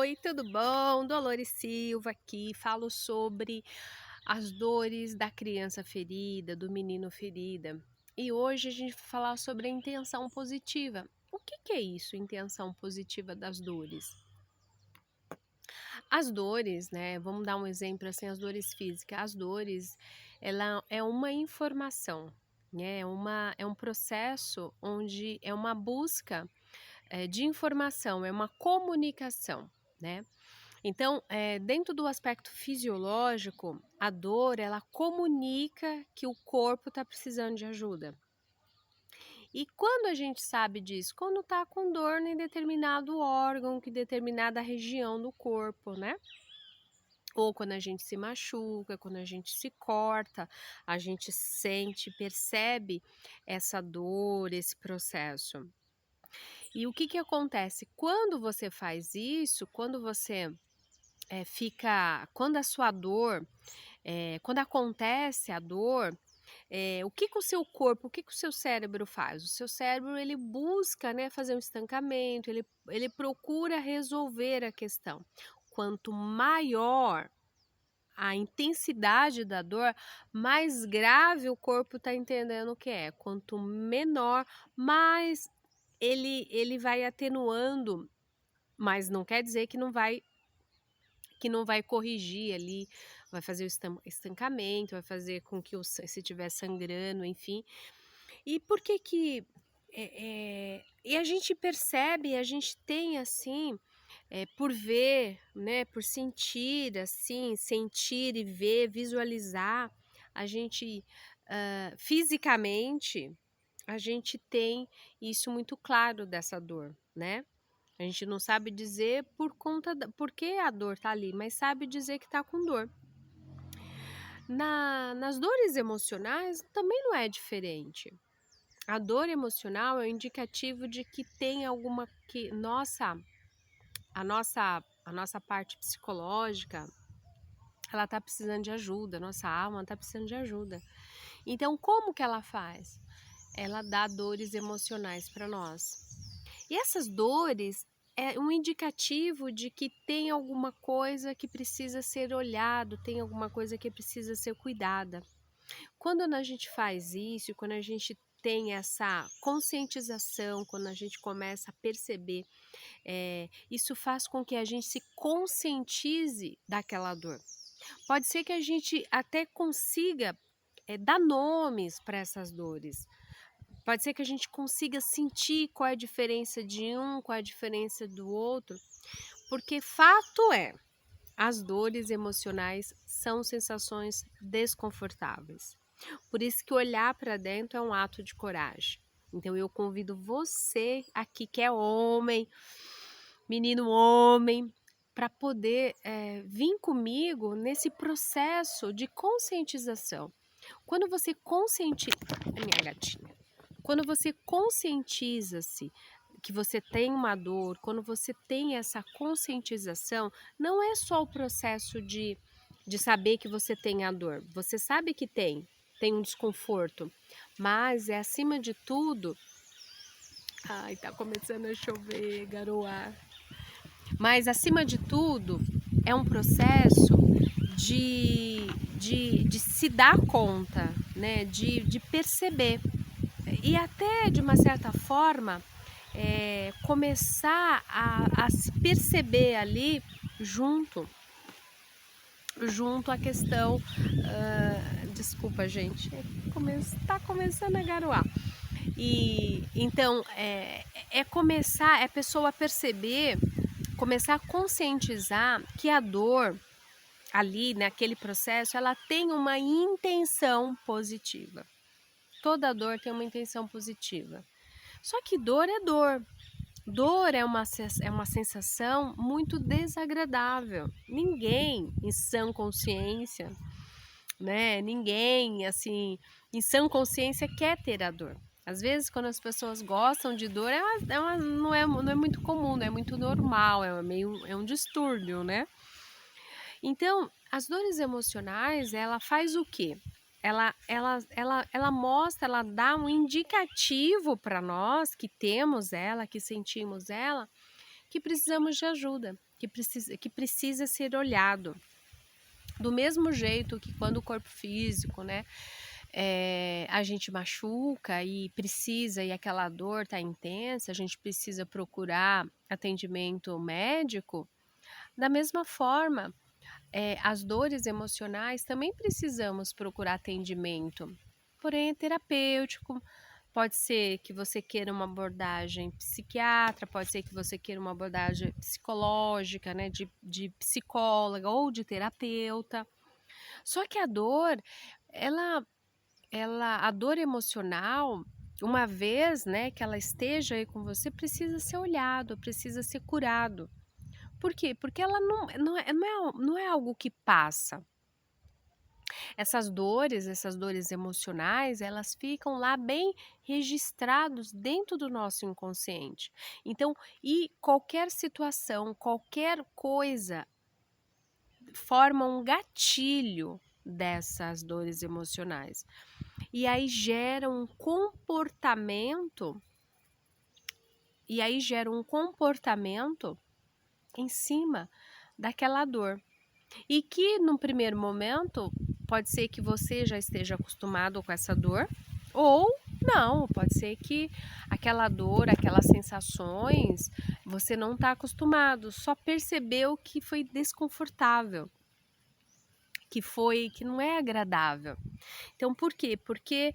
Oi, tudo bom? Dolores Silva aqui, falo sobre as dores da criança ferida, do menino ferida. E hoje a gente vai falar sobre a intenção positiva. O que é isso, intenção positiva das dores? As dores, né? Vamos dar um exemplo assim, as dores físicas. As dores, ela é uma informação, né? É um processo onde é uma busca de informação, é uma comunicação, né? Então, dentro do aspecto fisiológico, a dor, ela comunica que o corpo está precisando de ajuda. E quando a gente sabe disso? Quando está com dor em determinado órgão, em determinada região do corpo, né? Ou quando a gente se machuca, quando a gente se corta, a gente sente, percebe essa dor, esse processo. E o que acontece? Quando você faz isso, quando você quando a sua dor, quando acontece a dor, o que o seu corpo, o que o seu cérebro faz? O seu cérebro ele busca, né, fazer um estancamento, ele procura resolver a questão. Quanto maior a intensidade da dor, mais grave o corpo está entendendo o que é. Quanto menor, mais ele vai atenuando, mas não quer dizer que não vai corrigir ali, vai fazer o estancamento, vai fazer com que se estiver sangrando, enfim. E por que que e a gente percebe, a gente tem assim, por ver, né, por sentir assim, sentir e ver, visualizar, a gente fisicamente, a gente tem isso muito claro dessa dor, né? A gente não sabe dizer por que a dor tá ali, mas sabe dizer que tá com dor. Nas dores emocionais também não é diferente. A dor emocional é um indicativo de que tem alguma que a nossa parte psicológica, ela tá precisando de ajuda, nossa alma tá precisando de ajuda. Então, como que ela faz? Ela dá dores emocionais para nós. E essas dores é um indicativo de que tem alguma coisa que precisa ser olhado, tem alguma coisa que precisa ser cuidada. Quando a gente faz isso, quando a gente tem essa conscientização, quando a gente começa a perceber, isso faz com que a gente se conscientize daquela dor. Pode ser que a gente até consiga dar nomes para essas dores. Pode ser que a gente consiga sentir qual é a diferença de um, qual é a diferença do outro, porque fato é, as dores emocionais são sensações desconfortáveis. Por isso que olhar para dentro é um ato de coragem. Então eu convido você aqui que é homem, menino homem, para poder vir comigo nesse processo de conscientização. Quando você conscientiza, minha gatinha, quando você conscientiza-se que você tem uma dor, quando você tem essa conscientização, não é só o processo de saber que você tem a dor. Você sabe que tem um desconforto, mas é acima de tudo. Ai, tá começando a chover, garoar. Mas acima de tudo, é um processo de se dar conta, né? De perceber. E até de uma certa forma começar a se perceber ali junto à questão. Desculpa, gente, tá começando a garoar. E então começar, a pessoa perceber, começar a conscientizar que a dor ali naquele processo, ela tem uma intenção positiva. Toda dor tem uma intenção positiva. Só que dor é dor. Dor é uma sensação muito desagradável. Ninguém em sã consciência, né? Ninguém, assim, em sã consciência quer ter a dor. Às vezes, quando as pessoas gostam de dor, não é muito comum, não é muito normal, é um distúrbio, né? Então, as dores emocionais, ela faz o quê? Ela mostra, ela dá um indicativo para nós que temos ela, que sentimos ela, que precisamos de ajuda, que precisa ser olhado. Do mesmo jeito que quando o corpo físico, né, a gente machuca e aquela dor tá intensa, a gente precisa procurar atendimento médico, da mesma forma, as dores emocionais também precisamos procurar atendimento, porém é terapêutico. Pode ser que você queira uma abordagem psiquiatra, pode ser que você queira uma abordagem psicológica, né, de psicóloga ou de terapeuta. Só que a dor, ela, a dor emocional, uma vez, né, que ela esteja aí com você, precisa ser olhado, precisa ser curado. Por quê? Porque ela não é algo que passa. Essas dores emocionais, elas ficam lá bem registrados dentro do nosso inconsciente. Então, e qualquer situação, qualquer coisa forma um gatilho dessas dores emocionais. E aí gera um comportamento, em cima daquela dor. E que no primeiro momento pode ser que você já esteja acostumado com essa dor, ou não, pode ser que aquela dor, aquelas sensações, você não está acostumado, só percebeu que foi desconfortável, que não é agradável. Então, por quê? Porque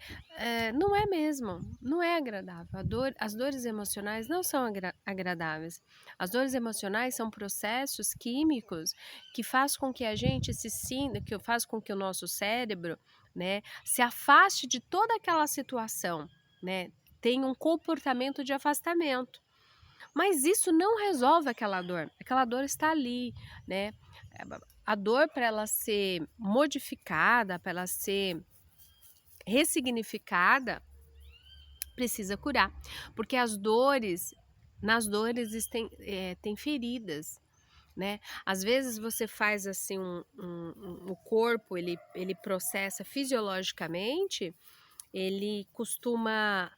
não é mesmo, não é agradável. As dores emocionais não são agradáveis. As dores emocionais são processos químicos que faz com que a gente se sinta, que faz com que o nosso cérebro, né, se afaste de toda aquela situação, né, tenha um comportamento de afastamento. Mas isso não resolve aquela dor. Aquela dor está ali, né? A dor, para ela ser modificada, para ela ser ressignificada, precisa curar, porque nas dores tem feridas, né? Às vezes você faz assim o corpo, ele processa fisiologicamente, ele costuma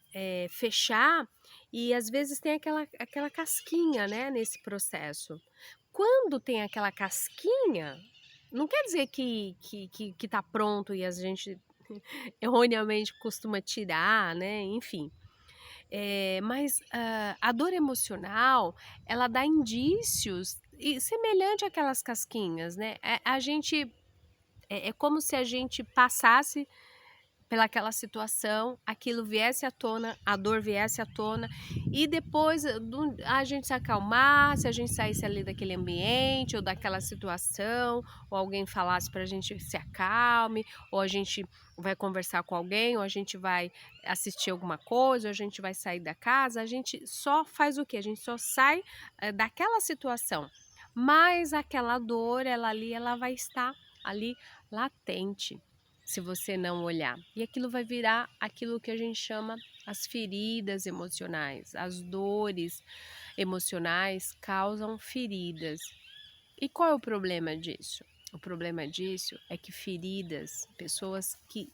fechar, e às vezes tem aquela casquinha, né, nesse processo. Quando tem aquela casquinha, não quer dizer que tá pronto e a gente erroneamente costuma tirar, né, enfim. Mas a dor emocional, ela dá indícios semelhante àquelas casquinhas, né? É como se a gente passasse pelaquela situação, aquilo viesse à tona, a dor viesse à tona, e depois a gente se acalmar, se a gente saísse ali daquele ambiente ou daquela situação, ou alguém falasse para a gente se acalme, ou a gente vai conversar com alguém, ou a gente vai assistir alguma coisa, ou a gente vai sair da casa, a gente só faz o quê? A gente só sai daquela situação, mas aquela dor, ela vai estar ali latente, se você não olhar. E aquilo vai virar aquilo que a gente chama as feridas emocionais. As dores emocionais causam feridas. E qual é o problema disso? O problema disso é que pessoas que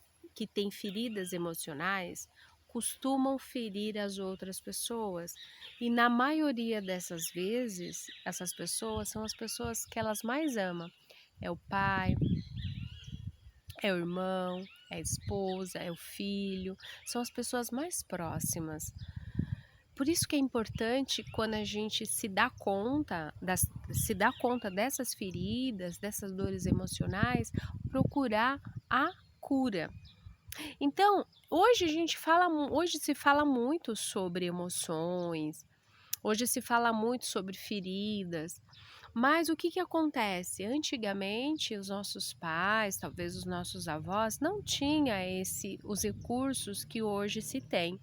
têm feridas emocionais, costumam ferir as outras pessoas. E na maioria dessas vezes, essas pessoas são as pessoas que elas mais amam. É o pai, é o irmão, é a esposa, é o filho, são as pessoas mais próximas. Por isso que é importante, quando a gente se dá conta dessas feridas, dessas dores emocionais, procurar a cura. Então, hoje se fala muito sobre emoções, hoje se fala muito sobre feridas, mas o que acontece? Antigamente, os nossos pais, talvez os nossos avós, não tinham os recursos que hoje se tem.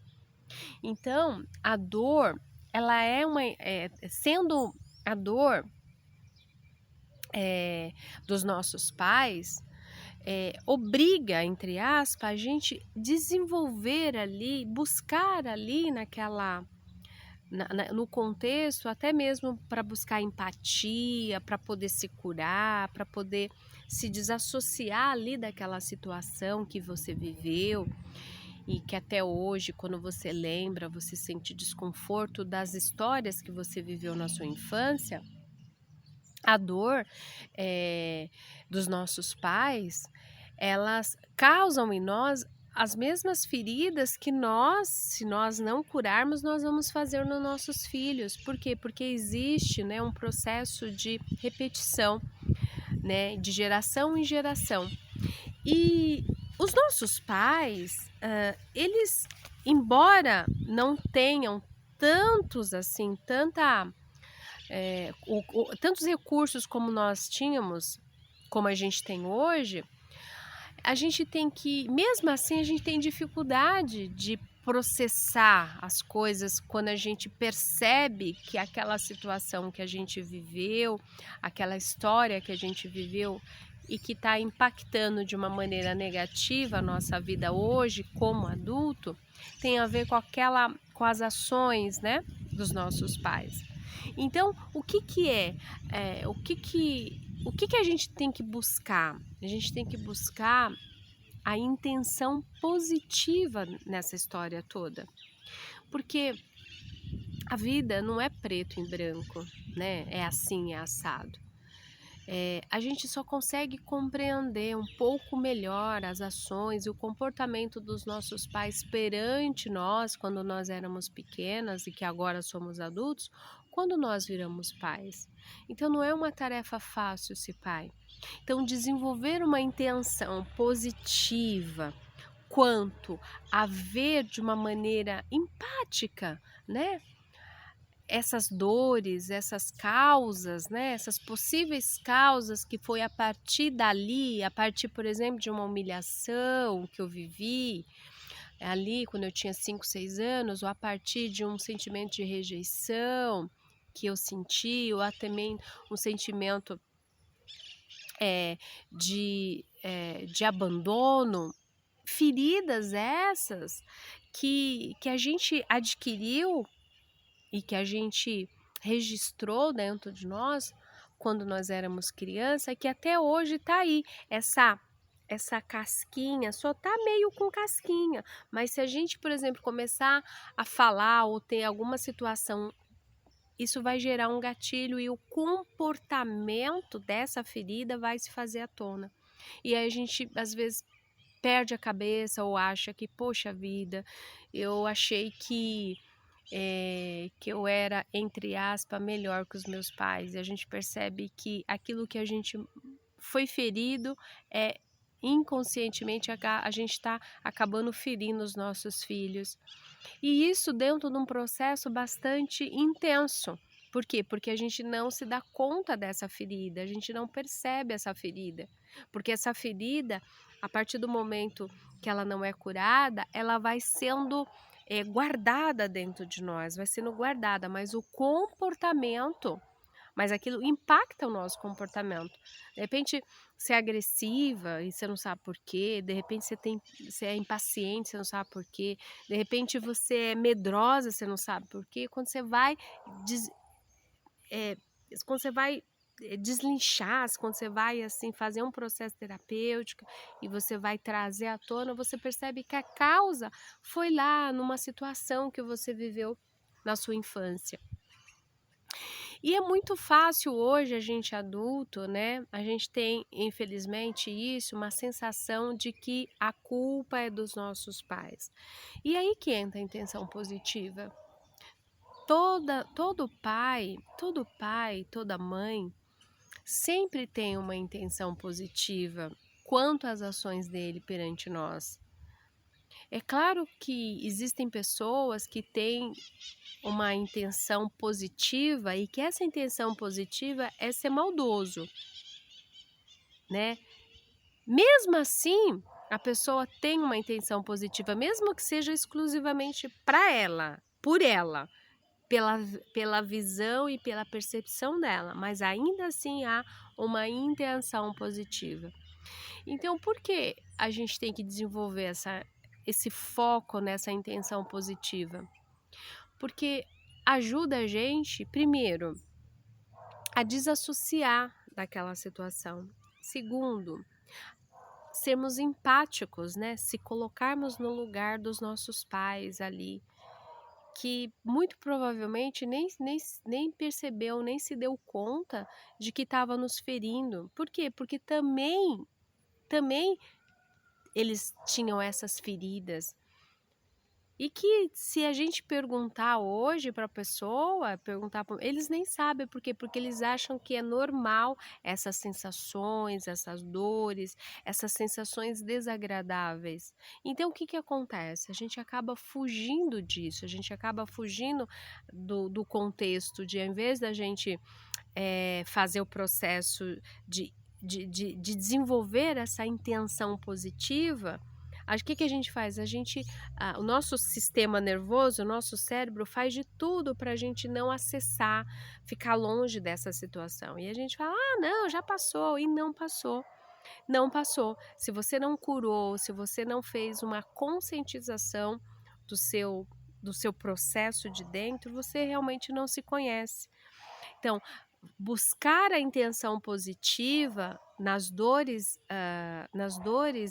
Então, a dor, ela sendo a dor dos nossos pais, obriga, entre aspas, a gente desenvolver ali, buscar ali no contexto, até mesmo para buscar empatia, para poder se curar, para poder se desassociar ali daquela situação que você viveu. e que até hoje, quando você lembra, você sente desconforto das histórias que você viveu na sua infância, a dor, dos nossos pais, elas causam em nós as mesmas feridas que nós, se nós não curarmos, nós vamos fazer nos nossos filhos. Por quê? Porque existe, né, um processo de repetição, né, de geração em geração. E os nossos pais, eles, embora não tenham tantos assim, tantos recursos como nós tínhamos, como a gente tem hoje, a gente tem que, mesmo assim, a gente tem dificuldade de processar as coisas quando a gente percebe que aquela situação que a gente viveu, aquela história que a gente viveu e que está impactando de uma maneira negativa a nossa vida hoje como adulto, tem a ver com as ações, né, dos nossos pais. Então, o que a gente tem que buscar? A gente tem que buscar a intenção positiva nessa história toda, porque a vida não é preto e branco, né? É assim, é assado. A gente só consegue compreender um pouco melhor as ações e o comportamento dos nossos pais perante nós quando nós éramos pequenas e que agora somos adultos, quando nós viramos pais. Então não é uma tarefa fácil ser pai. Então desenvolver uma intenção positiva quanto a ver de uma maneira empática, né? Essas dores, essas causas, né, essas possíveis causas que foi a partir dali, a partir, por exemplo, de uma humilhação que eu vivi ali quando eu tinha 5, 6 anos, ou a partir de um sentimento de rejeição que eu senti, ou até também um sentimento de abandono, feridas essas que a gente adquiriu e que a gente registrou dentro de nós quando nós éramos criança, que até hoje está aí. Essa casquinha só tá meio com casquinha, mas se a gente, por exemplo, começar a falar ou ter alguma situação, isso vai gerar um gatilho e o comportamento dessa ferida vai se fazer à tona. E aí a gente, às vezes, perde a cabeça ou acha que, poxa vida, eu achei que eu era, entre aspas, melhor que os meus pais. E a gente percebe que aquilo que a gente foi ferido, inconscientemente a gente está acabando ferindo os nossos filhos. E isso dentro de um processo bastante intenso. Por quê? Porque a gente não se dá conta dessa ferida, a gente não percebe essa ferida. Porque essa ferida, a partir do momento que ela não é curada, ela vai sendo guardada dentro de nós, vai sendo guardada, mas o comportamento, mas aquilo impacta o nosso comportamento. De repente, você é agressiva e você não sabe por quê, de repente você é impaciente, você não sabe por quê, de repente você é medrosa, você não sabe por quê. Quando você vai quando você vai deslinchar, quando você vai assim fazer um processo terapêutico e você vai trazer à tona, você percebe que a causa foi lá numa situação que você viveu na sua infância. E é muito fácil hoje a gente adulto, né? A gente tem, infelizmente, uma sensação de que a culpa é dos nossos pais. E aí que entra a intenção positiva. Todo pai, toda mãe sempre tem uma intenção positiva quanto às ações dele perante nós. É claro que existem pessoas que têm uma intenção positiva e que essa intenção positiva é ser maldoso, né? Mesmo assim, a pessoa tem uma intenção positiva, mesmo que seja exclusivamente para ela, por ela, pela visão e pela percepção dela, mas ainda assim há uma intenção positiva. Então, por que a gente tem que desenvolver esse foco nessa intenção positiva? Porque ajuda a gente, primeiro, a desassociar daquela situação. Segundo, sermos empáticos, né? Se colocarmos no lugar dos nossos pais ali, que muito provavelmente nem percebeu, nem se deu conta de que estava nos ferindo. Por quê? Porque também eles tinham essas feridas. E que se a gente perguntar hoje para a pessoa, eles nem sabem por quê, porque eles acham que é normal essas sensações, essas dores, essas sensações desagradáveis. Então o que que acontece? A gente acaba fugindo disso, a gente acaba fugindo do contexto de, ao invés da gente fazer o processo de desenvolver essa intenção positiva, o que que a gente faz? O nosso sistema nervoso, o nosso cérebro faz de tudo para a gente não acessar, ficar longe dessa situação. E a gente fala, ah, não, já passou, e não passou. Não passou. Se você não curou, se você não fez uma conscientização do seu processo de dentro, você realmente não se conhece. Então, buscar a intenção positiva nas dores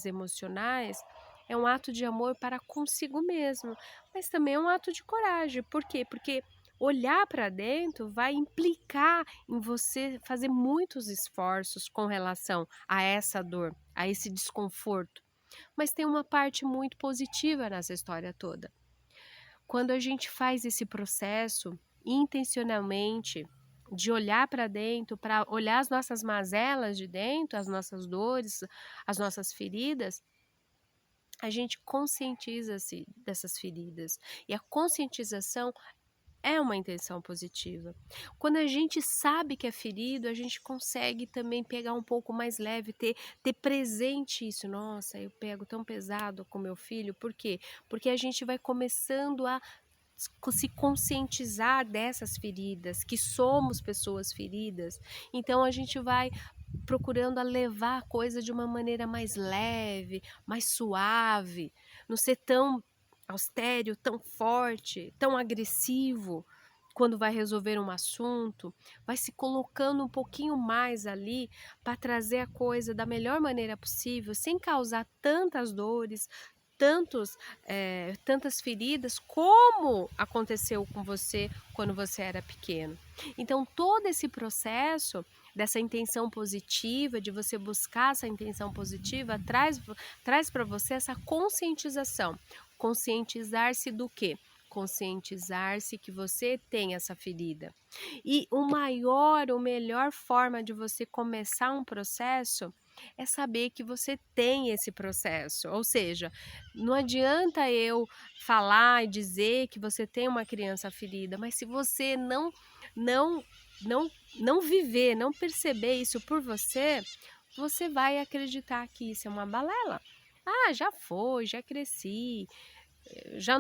emocionais é um ato de amor para consigo mesmo, mas também é um ato de coragem. Por quê? Porque olhar para dentro vai implicar em você fazer muitos esforços com relação a essa dor, a esse desconforto. Mas tem uma parte muito positiva nessa história toda. Quando a gente faz esse processo intencionalmente, de olhar para dentro, para olhar as nossas mazelas de dentro, as nossas dores, as nossas feridas, a gente conscientiza-se dessas feridas. E a conscientização é uma intenção positiva. Quando a gente sabe que é ferido, a gente consegue também pegar um pouco mais leve, ter presente isso. Nossa, eu pego tão pesado com meu filho, por quê? Porque a gente vai começando a se conscientizar dessas feridas, que somos pessoas feridas. Então a gente vai procurando a levar a coisa de uma maneira mais leve, mais suave, não ser tão austero, tão forte, tão agressivo quando vai resolver um assunto, vai se colocando um pouquinho mais ali para trazer a coisa da melhor maneira possível, sem causar tantas dores, tantas feridas como aconteceu com você quando você era pequeno. Então todo esse processo dessa intenção positiva, de você buscar essa intenção positiva, traz para você essa conscientização. Conscientizar-se do quê? Conscientizar-se que você tem essa ferida. E a melhor forma de você começar um processo é saber que você tem esse processo. Ou seja, não adianta eu falar e dizer que você tem uma criança ferida, mas se você não não viver, não perceber isso por você, você vai acreditar que isso é uma balela. Ah, já foi, já cresci, já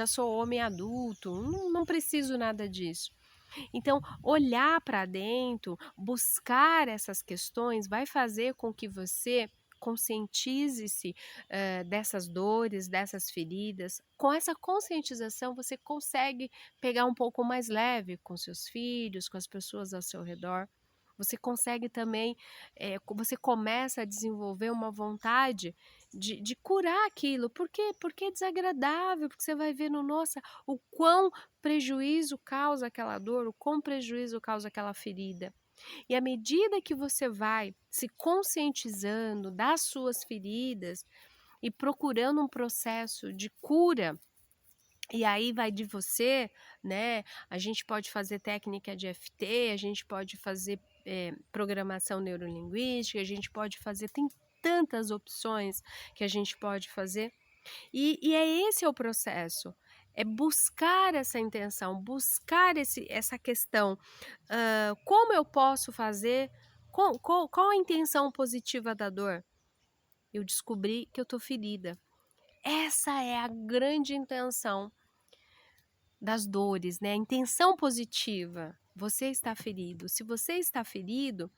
sou homem adulto, não preciso nada disso. Então, olhar para dentro, buscar essas questões, vai fazer com que você conscientize-se dessas dores, dessas feridas. Com essa conscientização, você consegue pegar um pouco mais leve com seus filhos, com as pessoas ao seu redor. Você consegue também, você começa a desenvolver uma vontade de curar aquilo. Por quê? Porque é desagradável, porque você vai vendo, nossa, o quão prejuízo causa aquela dor, o quão prejuízo causa aquela ferida. E à medida que você vai se conscientizando das suas feridas e procurando um processo de cura, e aí vai de você, né? A gente pode fazer técnica de EFT, a gente pode fazer programação neurolinguística, a gente pode fazer, tem tantas opções que a gente pode fazer. E esse é o processo, é buscar essa intenção, buscar essa questão. Como eu posso fazer? Qual a intenção positiva da dor? Eu descobri que eu estou ferida. Essa é a grande intenção das dores, né? A intenção positiva. Você está ferido. Se você está ferido,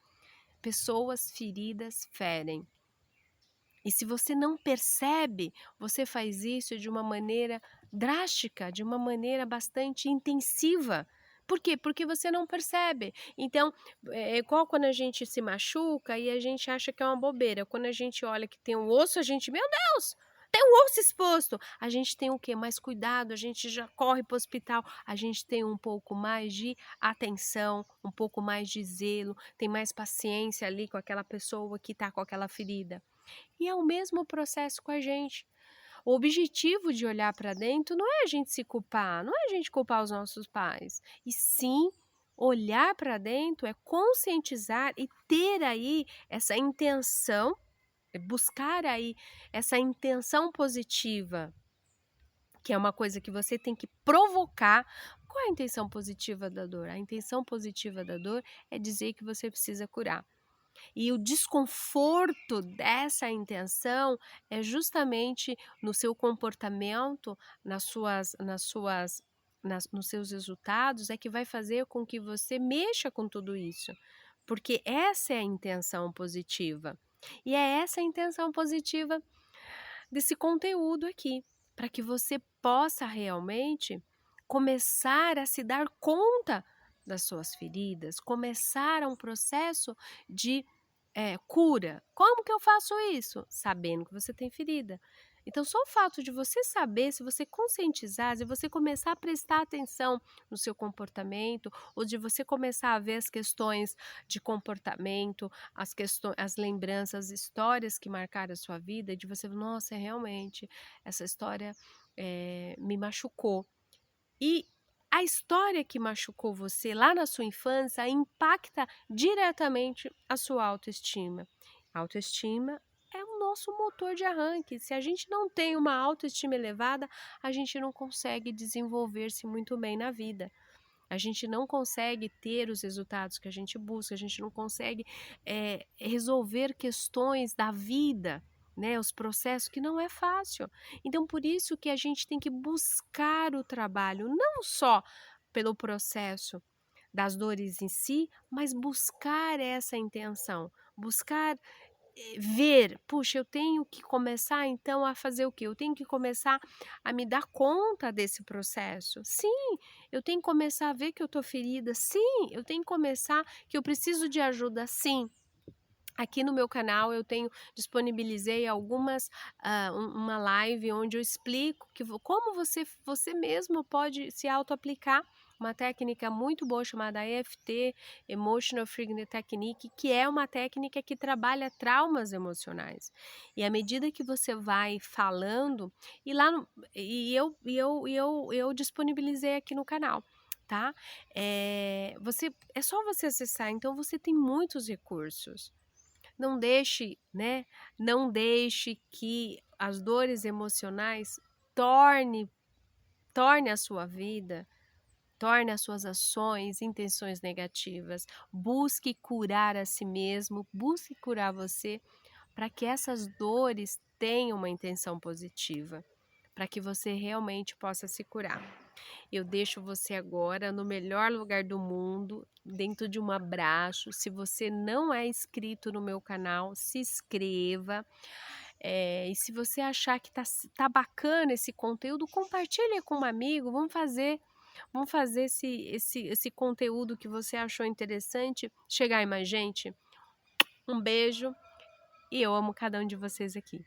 pessoas feridas ferem. E se você não percebe, você faz isso de uma maneira drástica, de uma maneira bastante intensiva, Por quê? Porque você não percebe. Então, é igual quando a gente se machuca e a gente acha que é uma bobeira. Quando a gente olha que tem um osso, a gente, meu Deus, tem um osso exposto. A gente tem o quê? Mais cuidado, a gente já corre para o hospital, a gente tem um pouco mais de atenção, um pouco mais de zelo, tem mais paciência ali com aquela pessoa que está com aquela ferida. E é o mesmo processo com a gente. O objetivo de olhar para dentro não é a gente se culpar, não é a gente culpar os nossos pais, e sim olhar para dentro é conscientizar e ter aí essa intenção, buscar aí essa intenção positiva, que é uma coisa que você tem que provocar. Qual é a intenção positiva da dor? A intenção positiva da dor é dizer que você precisa curar. E o desconforto dessa intenção é justamente no seu comportamento, nos seus resultados, é que vai fazer com que você mexa com tudo isso. Porque essa é a intenção positiva. E é essa a intenção positiva desse conteúdo aqui, para que você possa realmente começar a se dar conta das suas feridas, começar um processo de cura. Como que eu faço isso? Sabendo que você tem ferida. Então, só o fato de você saber, se você conscientizar, se você começar a prestar atenção no seu comportamento, ou de você começar a ver as questões de comportamento, as lembranças, as histórias que marcaram a sua vida, de você, nossa, realmente, essa história me machucou. E a história que machucou você lá na sua infância impacta diretamente a sua autoestima. A autoestima é o nosso motor de arranque. Se a gente não tem uma autoestima elevada, a gente não consegue desenvolver-se muito bem na vida. A gente não consegue ter os resultados que a gente busca, a gente não consegue resolver questões da vida, né, os processos, que não é fácil. Então, por isso que a gente tem que buscar o trabalho, não só pelo processo das dores em si, mas buscar essa intenção, buscar ver, puxa, eu tenho que começar então a fazer o quê? Eu tenho que começar a me dar conta desse processo. Sim, eu tenho que começar a ver que eu tô ferida. Sim, eu tenho que começar que eu preciso de ajuda. Sim. Aqui no meu canal eu disponibilizei uma live onde eu explico como você mesmo pode se auto-aplicar uma técnica muito boa chamada EFT, Emotional Freedom Technique, que é uma técnica que trabalha traumas emocionais. E à medida que você vai falando, eu disponibilizei aqui no canal. Tá? É só você acessar, então você tem muitos recursos. Não deixe, né? Não deixe que as dores emocionais torne a sua vida, torne as suas ações, intenções negativas. Busque curar a si mesmo, busque curar você, para que essas dores tenham uma intenção positiva, para que você realmente possa se curar. Eu deixo você agora no melhor lugar do mundo, dentro de um abraço. Se você não é inscrito no meu canal, se inscreva. E se você achar que tá bacana esse conteúdo, compartilhe com um amigo. Vamos fazer esse conteúdo que você achou interessante chegar em mais gente. Um beijo e eu amo cada um de vocês aqui.